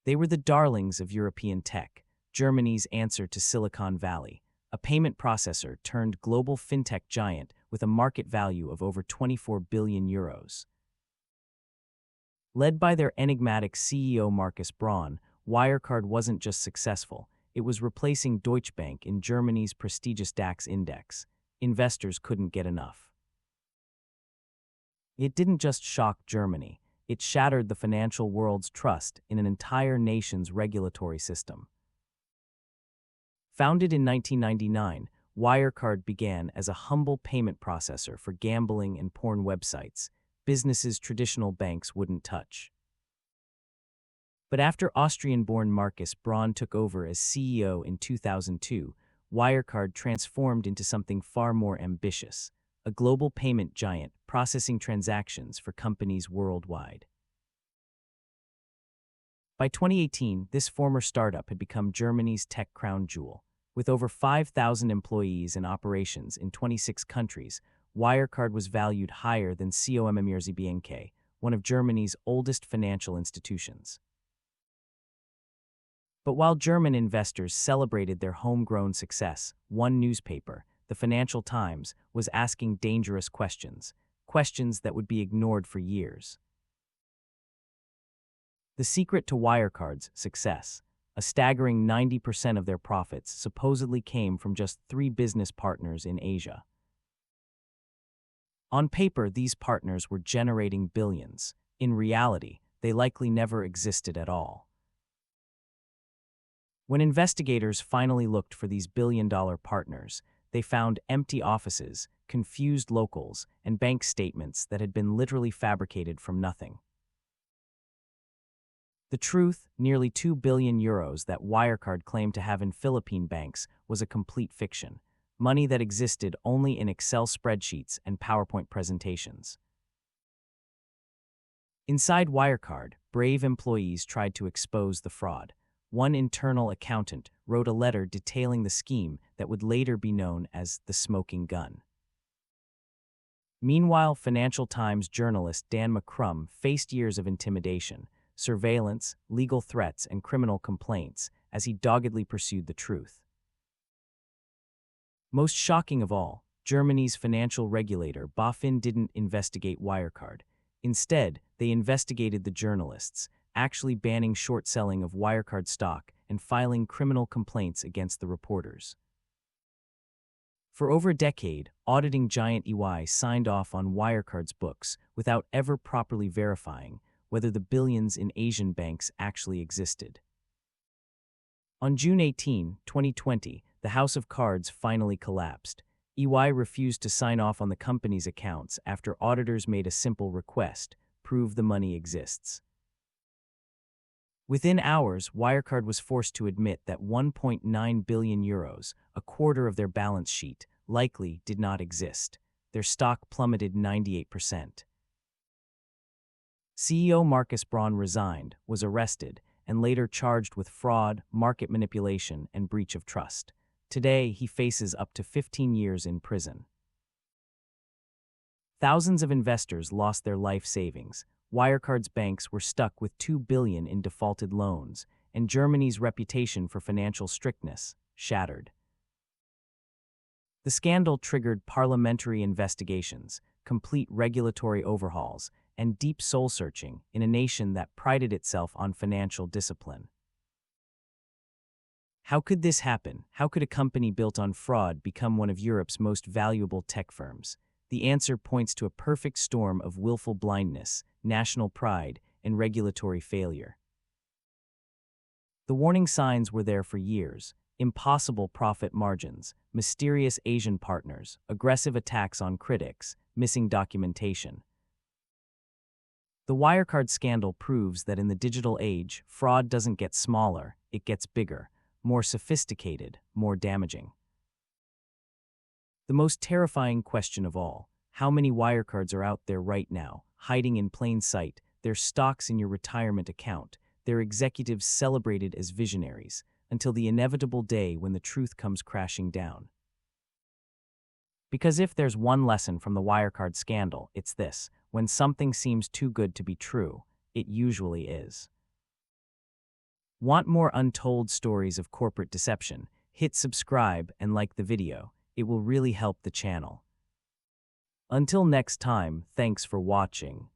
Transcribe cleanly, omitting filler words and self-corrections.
They were the darlings of European tech, Germany's answer to Silicon Valley, a payment processor turned global fintech giant with a market value of over 24 billion euros. Led by their enigmatic CEO Markus Braun, Wirecard wasn't just successful, it was replacing Deutsche Bank in Germany's prestigious DAX index. Investors couldn't get enough. It didn't just shock Germany, it shattered the financial world's trust in an entire nation's regulatory system. Founded in 1999, Wirecard began as a humble payment processor for gambling and porn websites, businesses traditional banks wouldn't touch. But after Austrian-born Markus Braun took over as CEO in 2002, Wirecard transformed into something far more ambitious, a global payment giant processing transactions for companies worldwide. By 2018, this former startup had become Germany's tech crown jewel. With over 5,000 employees and operations in 26 countries, Wirecard was valued higher than COMMERZBNK, one of Germany's oldest financial institutions. But while German investors celebrated their homegrown success, one newspaper, the Financial Times, was asking dangerous questions that would be ignored for years. The secret to Wirecard's success, a staggering 90% of their profits supposedly came from just 3 business partners in Asia. On paper, these partners were generating billions. In reality, they likely never existed at all. When investigators finally looked for these billion-dollar partners, they found empty offices, confused locals, and bank statements that had been literally fabricated from nothing. The truth, nearly 2 billion euros that Wirecard claimed to have in Philippine banks, was a complete fiction, money that existed only in Excel spreadsheets and PowerPoint presentations. Inside Wirecard, brave employees tried to expose the fraud. One internal accountant wrote a letter detailing the scheme that would later be known as the smoking gun. Meanwhile, Financial Times journalist Dan McCrum faced years of intimidation, surveillance, legal threats, and criminal complaints as he doggedly pursued the truth. Most shocking of all, Germany's financial regulator BaFin didn't investigate Wirecard. Instead, they investigated the journalists, actually banning short selling of Wirecard stock and filing criminal complaints against the reporters. For over a decade, auditing giant EY signed off on Wirecard's books without ever properly verifying whether the billions in Asian banks actually existed. On June 18, 2020, the House of Cards finally collapsed. EY refused to sign off on the company's accounts after auditors made a simple request: prove the money exists. Within hours, Wirecard was forced to admit that 1.9 billion euros, a quarter of their balance sheet, likely did not exist. Their stock plummeted 98%. CEO Markus Braun resigned, was arrested, and later charged with fraud, market manipulation, and breach of trust. Today, he faces up to 15 years in prison. Thousands of investors lost their life savings. Wirecard's banks were stuck with 2 billion in defaulted loans, and Germany's reputation for financial strictness shattered. The scandal triggered parliamentary investigations, complete regulatory overhauls, and deep soul-searching in a nation that prided itself on financial discipline. How could this happen? How could a company built on fraud become one of Europe's most valuable tech firms? The answer points to a perfect storm of willful blindness, national pride, and regulatory failure. The warning signs were there for years: impossible profit margins, mysterious Asian partners, aggressive attacks on critics, missing documentation. The Wirecard scandal proves that in the digital age, fraud doesn't get smaller, it gets bigger, more sophisticated, more damaging. The most terrifying question of all: how many Wirecards are out there right now, hiding in plain sight, their stocks in your retirement account, their executives celebrated as visionaries, until the inevitable day when the truth comes crashing down? Because if there's one lesson from the Wirecard scandal, it's this: when something seems too good to be true, it usually is. Want more untold stories of corporate deception? Hit subscribe and like the video. It will really help the channel. Until next time, thanks for watching.